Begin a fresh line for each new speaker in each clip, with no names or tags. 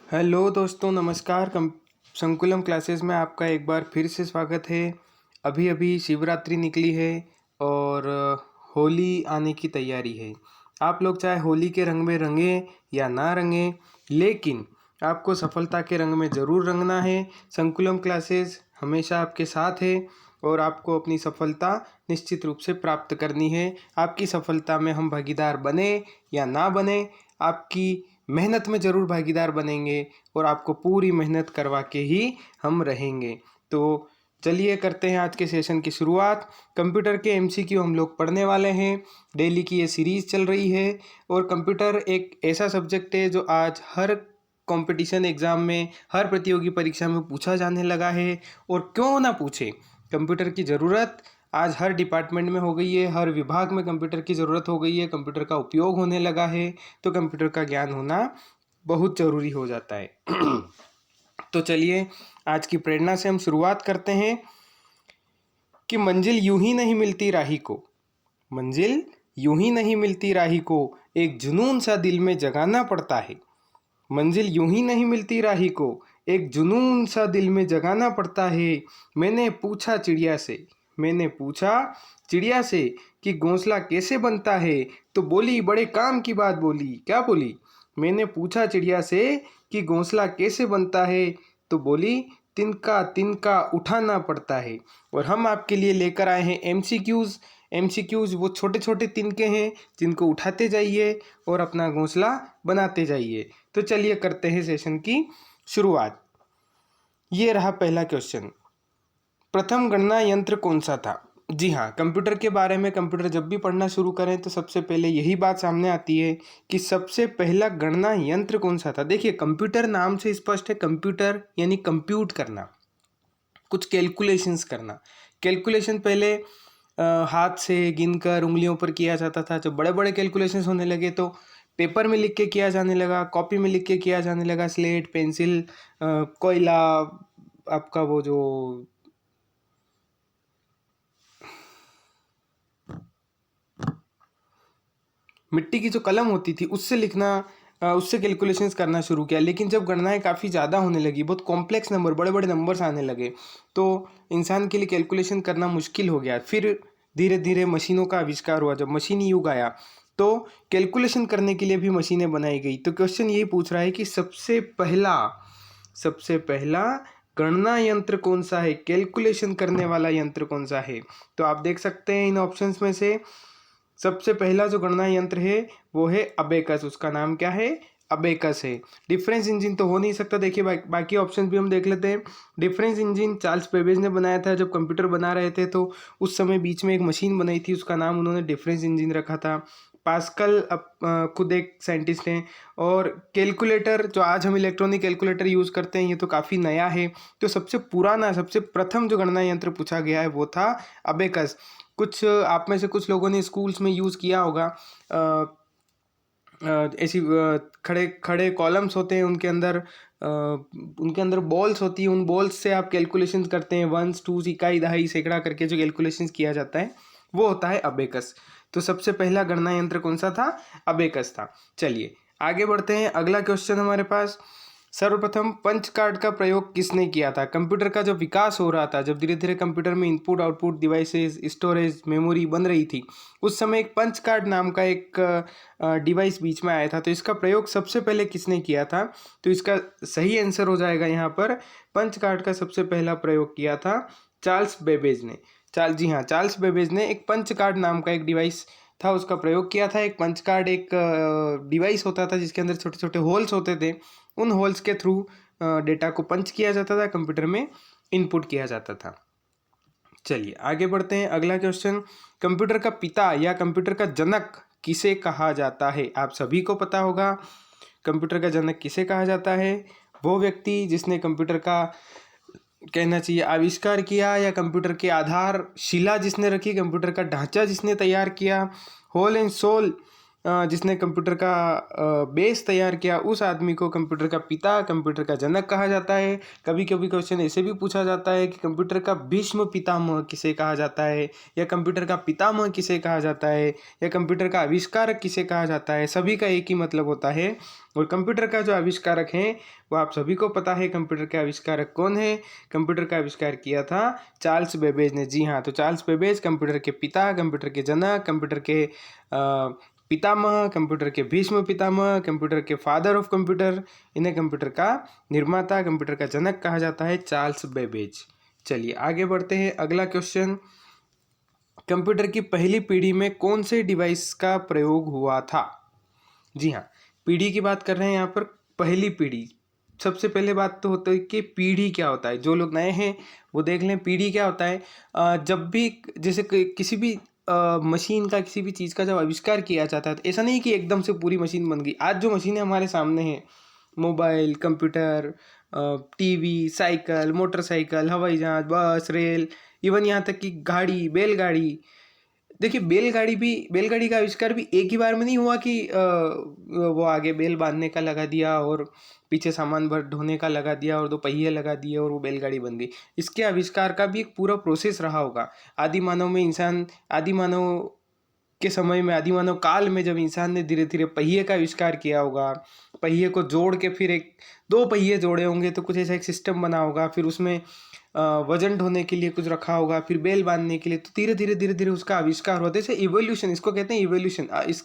Hello दोस्तों, नमस्कार। संकुलम classes में आपका एक बार फिर से स्वागत है। अभी अभी शिवरात्रि निकली है और होली आने की तैयारी है। आप लोग चाहे होली के रंग में रंगें या ना रंगें, लेकिन आपको सफलता के रंग में ज़रूर रंगना है। संकुलम क्लासेस हमेशा आपके साथ है और आपको अपनी सफलता निश्चित रूप से प्राप्त करनी है। आपकी सफलता में हम भागीदार बने या ना बने, आपकी मेहनत में ज़रूर भागीदार बनेंगे और आपको पूरी मेहनत करवा के ही हम रहेंगे। तो चलिए करते हैं आज के सेशन की शुरुआत। कंप्यूटर के एमसीक्यू हम लोग पढ़ने वाले हैं। डेली की ये सीरीज़ चल रही है और कंप्यूटर एक ऐसा सब्जेक्ट है जो आज हर कंपटीशन एग्ज़ाम में, हर प्रतियोगी परीक्षा में पूछा जाने लगा है। और क्यों ना पूछे, कंप्यूटर की ज़रूरत आज हर डिपार्टमेंट में हो गई है, हर विभाग में कंप्यूटर की ज़रूरत हो गई है, कंप्यूटर का उपयोग होने लगा है। तो कंप्यूटर का ज्ञान होना बहुत ज़रूरी हो जाता है। तो चलिए आज की प्रेरणा से हम शुरुआत करते हैं कि मंजिल यूं ही नहीं मिलती राही को, मंजिल यूं ही नहीं मिलती राही को, एक जुनून सा दिल में जगाना पड़ता है। मंजिल यूं ही नहीं मिलती राही को, एक जुनून सा दिल में जगाना पड़ता है। मैंने पूछा चिड़िया से, मैंने पूछा चिड़िया से कि घोंसला कैसे बनता है, तो बोली बड़े काम की बात बोली। क्या बोली? मैंने पूछा चिड़िया से कि घोंसला कैसे बनता है, तो बोली तिनका तिनका उठाना पड़ता है। और हम आपके लिए लेकर आए हैं एमसीक्यूज़। एमसीक्यूज़ वो छोटे छोटे तिनके हैं जिनको उठाते जाइए और अपना घोंसला बनाते जाइए। तो चलिए करते हैं सेशन की शुरुआत। ये रहा पहला क्वेश्चन, प्रथम गणना यंत्र कौन सा था? जी हाँ, कंप्यूटर के बारे में कंप्यूटर जब भी पढ़ना शुरू करें तो सबसे पहले यही बात सामने आती है कि सबसे पहला गणना यंत्र कौन सा था। देखिए, कंप्यूटर नाम से स्पष्ट है, कंप्यूटर यानी कंप्यूट करना, कुछ कैलकुलेशंस करना। कैलकुलेशन पहले हाथ से गिनकर उंगलियों पर किया जाता था। जब बड़े बड़े कैलकुलेशंस होने लगे तो पेपर में लिख के किया जाने लगा, कॉपी में लिख के किया जाने लगा, स्लेट, पेंसिल, कोयला, आपका वो जो मिट्टी की जो कलम होती थी उससे लिखना, उससे कैलकुलेशंस करना शुरू किया। लेकिन जब गणनाएं काफ़ी ज़्यादा होने लगी, बहुत कॉम्प्लेक्स नंबर, बड़े बड़े नंबर्स आने लगे, तो इंसान के लिए कैलकुलेशन करना मुश्किल हो गया। फिर धीरे धीरे मशीनों का आविष्कार हुआ। जब मशीनी युग आया तो कैलकुलेशन करने के लिए भी मशीनें बनाई गई। तो क्वेश्चन यही पूछ रहा है कि सबसे पहला गणना यंत्र कौन सा है, कैलकुलेशन करने वाला यंत्र कौन सा है? तो आप देख सकते हैं इन ऑप्शंस में से सबसे पहला जो गणना यंत्र है वो है अबेकस। उसका नाम क्या है? अबेकस है। डिफरेंस इंजन तो हो नहीं सकता। देखिए बाकी ऑप्शन भी हम देख लेते हैं। डिफरेंस इंजन चार्ल्स बेबेज ने बनाया था। जब कंप्यूटर बना रहे थे तो उस समय बीच में एक मशीन बनाई थी, उसका नाम उन्होंने डिफरेंस इंजन रखा था। पास्कल खुद एक साइंटिस्ट हैं। और कैलकुलेटर जो आज हम इलेक्ट्रॉनिक कैलकुलेटर यूज़ करते हैं, ये तो काफ़ी नया है। तो सबसे पुराना, सबसे प्रथम जो गणना यंत्र पूछा गया है वो था अबेकस। कुछ आप में से कुछ लोगों ने स्कूल्स में यूज़ किया होगा। ऐसी खड़े खड़े कॉलम्स होते हैं, उनके अंदर बॉल्स होती है। उन बॉल्स से आप कैलकुलेशन करते हैं, वंस, टूस, इकाई, दहाई, सैकड़ा करके जो कैलकुलेशन किया जाता है वो होता है अबेकस। तो सबसे पहला गणना यंत्र कौन सा था? अबेकस था। चलिए आगे बढ़ते हैं। अगला क्वेश्चन हमारे पास, सर्वप्रथम पंच कार्ड का प्रयोग किसने किया था? कंप्यूटर का जो विकास हो रहा था, जब धीरे धीरे कंप्यूटर में input output devices, storage, memory बन रही थी, उस समय एक पंच कार्ड नाम का एक डिवाइस बीच में आया था। तो इसका प्रयोग सबसे पहले किसने किया था? तो इसका सही आंसर हो जाएगा यहाँ पर, पंच कार्ड का सबसे पहला प्रयोग किया था चार्ल्स बेबेज ने। जी हाँ, चार्ल्स बेबेज ने एक पंच कार्ड नाम का एक डिवाइस था, उसका प्रयोग किया था। एक पंच कार्ड एक डिवाइस होता था जिसके अंदर छोटे छोटे होल्स होते थे। उन होल्स के थ्रू डेटा को पंच किया जाता था, कंप्यूटर में इनपुट किया जाता था। चलिए आगे बढ़ते हैं। अगला क्वेश्चन, कंप्यूटर का पिता या कंप्यूटर का जनक किसे कहा जाता है? आप सभी को पता होगा कंप्यूटर का जनक किसे कहा जाता है। वो व्यक्ति जिसने कंप्यूटर का, कहना चाहिए, आविष्कार किया, या कंप्यूटर के आधार शिला जिसने रखी, कंप्यूटर का ढांचा जिसने तैयार किया, होल एंड सोल जिसने कंप्यूटर का बेस तैयार किया, उस आदमी को कंप्यूटर का पिता, कंप्यूटर का जनक कहा जाता है। कभी कभी क्वेश्चन ऐसे भी पूछा जाता है कि कंप्यूटर का भीष्म पितामह किसे कहा जाता है, या कंप्यूटर का पितामह किसे कहा जाता है, या कंप्यूटर का आविष्कारक किसे कहा जाता है। सभी का एक ही मतलब होता है। और कंप्यूटर का जो आविष्कारक है वो आप सभी को पता है। कंप्यूटर के आविष्कारक कौन है? कंप्यूटर का आविष्कार किया था चार्ल्स बेबेज ने। जी हाँ, तो चार्ल्स बेबेज कंप्यूटर के पिता, कंप्यूटर के जनक, कंप्यूटर के पितामह, कंप्यूटर के भीष्म पितामह, कंप्यूटर के फादर ऑफ कंप्यूटर, इन्हें कंप्यूटर का निर्माता, कंप्यूटर का जनक कहा जाता है, चार्ल्स बेबेज। चलिए आगे बढ़ते हैं। अगला क्वेश्चन, कंप्यूटर की पहली पीढ़ी में कौन से डिवाइस का प्रयोग हुआ था? जी हाँ, पीढ़ी की बात कर रहे हैं यहाँ पर। पहली पीढ़ी, सबसे पहले बात तो होता है कि पीढ़ी क्या होता है। जो लोग नए हैं वो देख लें पीढ़ी क्या होता है। जब भी जैसे किसी भी मशीन का, किसी भी चीज़ का जब आविष्कार किया जाता है तो ऐसा नहीं कि एकदम से पूरी मशीन बन गई। आज जो मशीनें हमारे सामने हैं, mobile, computer, TV, cycle, motorcycle, हवाई जहाज, बस, रेल, इवन यहाँ तक कि गाड़ी, बैलगाड़ी। देखिए बैलगाड़ी का आविष्कार भी एक ही बार में नहीं हुआ कि वो आगे बैल बांधने का लगा दिया और पीछे सामान भर ढोने का लगा दिया और दो पहिए लगा दिए और वो बैलगाड़ी बन गई। इसके आविष्कार का भी एक पूरा प्रोसेस रहा होगा। आदि मानव के समय में, आदि मानव काल में, जब इंसान ने धीरे धीरे पहिए का आविष्कार किया होगा, पहिए को जोड़ के फिर एक दो पहिए जोड़े होंगे तो कुछ ऐसा एक सिस्टम बना होगा, फिर उसमें वजन ढोने के लिए कुछ रखा होगा, फिर बेल बांधने के लिए, तो धीरे धीरे उसका आविष्कार होता है। जैसे इवोल्यूशन, इसको कहते हैं इवोल्यूशन। इस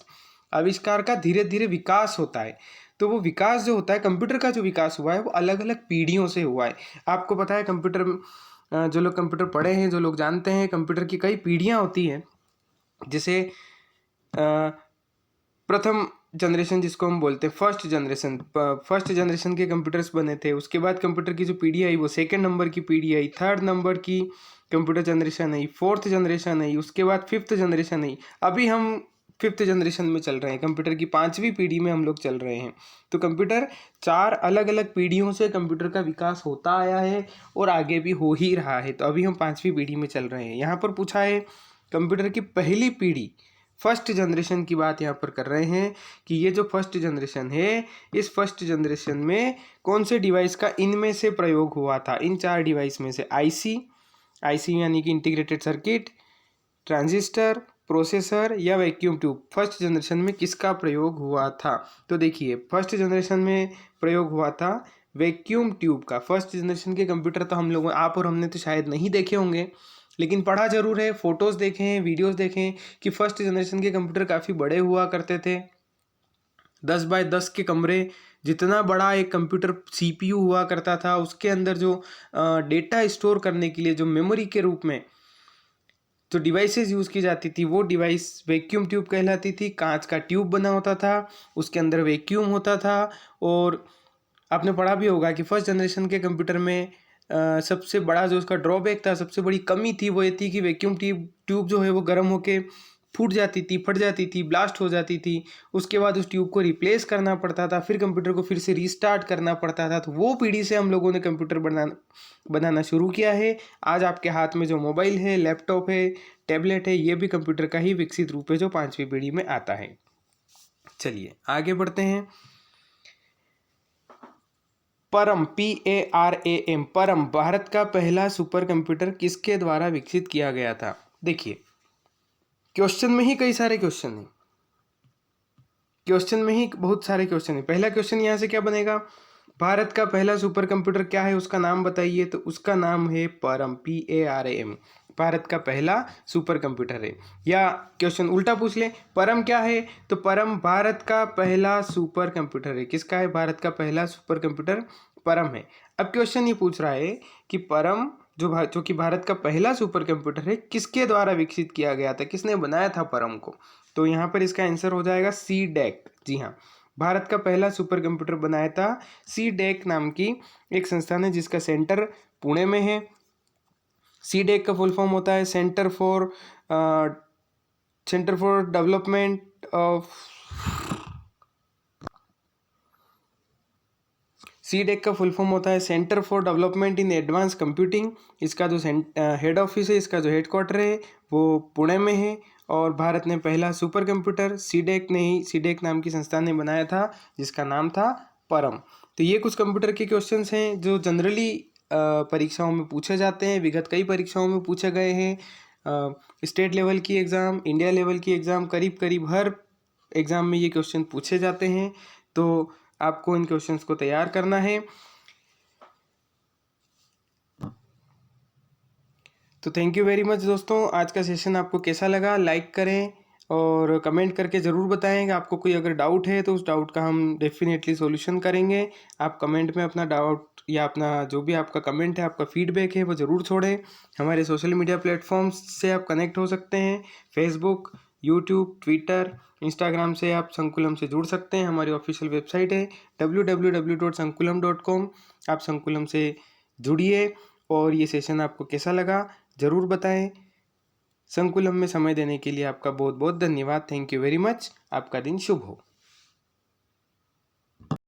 आविष्कार का धीरे धीरे विकास होता है। तो वो विकास जो होता है, कंप्यूटर का जो विकास हुआ है वो अलग अलग पीढ़ियों से हुआ है। आपको पता है कंप्यूटर, जो लोग कंप्यूटर पढ़े हैं, जो लोग जानते हैं, कंप्यूटर की कई पीढ़ियाँ होती हैं। जैसे प्रथम जनरेशन जिसको हम बोलते हैं फर्स्ट जनरेशन के कंप्यूटर्स बने थे। उसके बाद कंप्यूटर की जो पीढ़ी आई वो सेकंड नंबर की पीढ़ी आई, थर्ड नंबर की कंप्यूटर जनरेशन आई, फोर्थ जनरेशन आई, उसके बाद फिफ्थ जनरेशन आई। अभी हम फिफ्थ जनरेशन में चल रहे हैं, कंप्यूटर की 5वीं पीढ़ी में हम लोग चल रहे हैं। तो कंप्यूटर 4 अलग अलग पीढ़ियों से कंप्यूटर का विकास होता आया है और आगे भी हो ही रहा है। तो अभी हम 5वीं पीढ़ी में चल रहे हैं। यहाँ पर पूछा है कंप्यूटर की पहली पीढ़ी, फर्स्ट जनरेशन की बात यहाँ पर कर रहे हैं कि ये जो फर्स्ट जनरेशन है, इस फर्स्ट जनरेशन में कौन से डिवाइस का इनमें से प्रयोग हुआ था? इन 4 डिवाइस में से आईसी यानी कि इंटीग्रेटेड सर्किट, ट्रांजिस्टर, प्रोसेसर या वैक्यूम ट्यूब, फर्स्ट जनरेशन में किसका प्रयोग हुआ था? तो देखिए फर्स्ट जनरेशन में प्रयोग हुआ था वैक्यूम ट्यूब का। फर्स्ट जनरेशन के कंप्यूटर तो हम लोग, आप और हमने तो शायद नहीं देखे होंगे, लेकिन पढ़ा जरूर है, फोटोज़ देखें हैं, वीडियोज़ देखें कि फर्स्ट जनरेशन के कंप्यूटर काफ़ी बड़े हुआ करते थे। 10 बाय 10 के कमरे जितना बड़ा एक कंप्यूटर सीपीयू हुआ करता था, उसके अंदर जो डेटा स्टोर करने के लिए जो मेमोरी के रूप में जो डिवाइसेस यूज़ की जाती थी, वो डिवाइस वैक्यूम ट्यूब कहलाती थी। कांच का ट्यूब बना होता था, उसके अंदर वैक्यूम होता था। और आपने पढ़ा भी होगा कि फर्स्ट जनरेशन के कंप्यूटर में सबसे बड़ा जो उसका ड्रॉबैक था, सबसे बड़ी कमी थी, वो ये थी कि वैक्यूम ट्यूब जो है वो गर्म होके फूट जाती थी, फट जाती थी, ब्लास्ट हो जाती थी। उसके बाद उस ट्यूब को रिप्लेस करना पड़ता था, फिर कंप्यूटर को फिर से रीस्टार्ट करना पड़ता था। तो वो पीढ़ी से हम लोगों ने कंप्यूटर बनाना शुरू किया है। आज आपके हाथ में जो मोबाइल है, लैपटॉप है, टैबलेट है, ये भी कंप्यूटर का ही विकसित रूप है जो 5वीं पीढ़ी में आता है। चलिए आगे बढ़ते हैं। परम, PARAM, परम भारत का पहला सुपर कंप्यूटर किसके द्वारा विकसित किया गया था? देखिए क्वेश्चन में ही कई सारे क्वेश्चन हैं, क्वेश्चन में ही बहुत सारे क्वेश्चन हैं। पहला क्वेश्चन यहाँ से क्या बनेगा? भारत का पहला सुपर कंप्यूटर क्या है, उसका नाम बताइए। तो उसका नाम है परम, PARAM, भारत का पहला सुपर कंप्यूटर है। या क्वेश्चन उल्टा पूछ ले, परम क्या है? तो परम भारत का पहला सुपर कंप्यूटर है। किसका है? भारत का पहला सुपर कंप्यूटर परम है। अब क्वेश्चन ये पूछ रहा है कि परम जो कि भारत का पहला सुपर कंप्यूटर है, किसके द्वारा विकसित किया गया था, किसने बनाया था परम को? तो यहाँ पर इसका आंसर हो जाएगा CDEC। जी हाँ, भारत का पहला सुपर कंप्यूटर बनाया था CDEC नाम की एक संस्थान है जिसका सेंटर पुणे में है। CDEC का फुल फॉर्म होता है centre for development of, CDEC का फुल फॉर्म होता है centre for development in advance computing. इसका जो हेड ऑफिस है, इसका जो हेड क्वार्टर है वो पुणे में है। और भारत ने पहला सुपर कंप्यूटर सीडेक नाम की संस्था ने बनाया था, जिसका नाम था परम। तो ये कुछ कंप्यूटर के क्वेश्चंस हैं जो जनरली परीक्षाओं में पूछे जाते हैं, विगत कई परीक्षाओं में पूछे गए हैं। स्टेट लेवल की एग्ज़ाम, इंडिया लेवल की एग्ज़ाम, करीब करीब हर एग्ज़ाम में ये क्वेश्चन पूछे जाते हैं। तो आपको इन क्वेश्चंस को तैयार करना है। तो थैंक यू वेरी मच दोस्तों, आज का सेशन आपको कैसा लगा लाइक करें और कमेंट करके ज़रूर बताएं। आपको कोई अगर डाउट है तो उस डाउट का हम डेफिनेटली सॉल्यूशन करेंगे। आप कमेंट में अपना डाउट या अपना जो भी आपका कमेंट है, आपका फीडबैक है, वो ज़रूर छोड़ें। हमारे सोशल मीडिया प्लेटफॉर्म्स से आप कनेक्ट हो सकते हैं, फेसबुक, यूट्यूब, ट्विटर, इंस्टाग्राम से आप संकुलम से जुड़ सकते हैं। हमारी ऑफिशियल वेबसाइट है www.sankulam.com। आप संकुलम से जुड़िए। और ये सेशन आपको कैसा लगा ज़रूर बताएं। संकुलम में समय देने के लिए आपका बहुत बहुत धन्यवाद। Thank you very much. आपका दिन शुभ हो।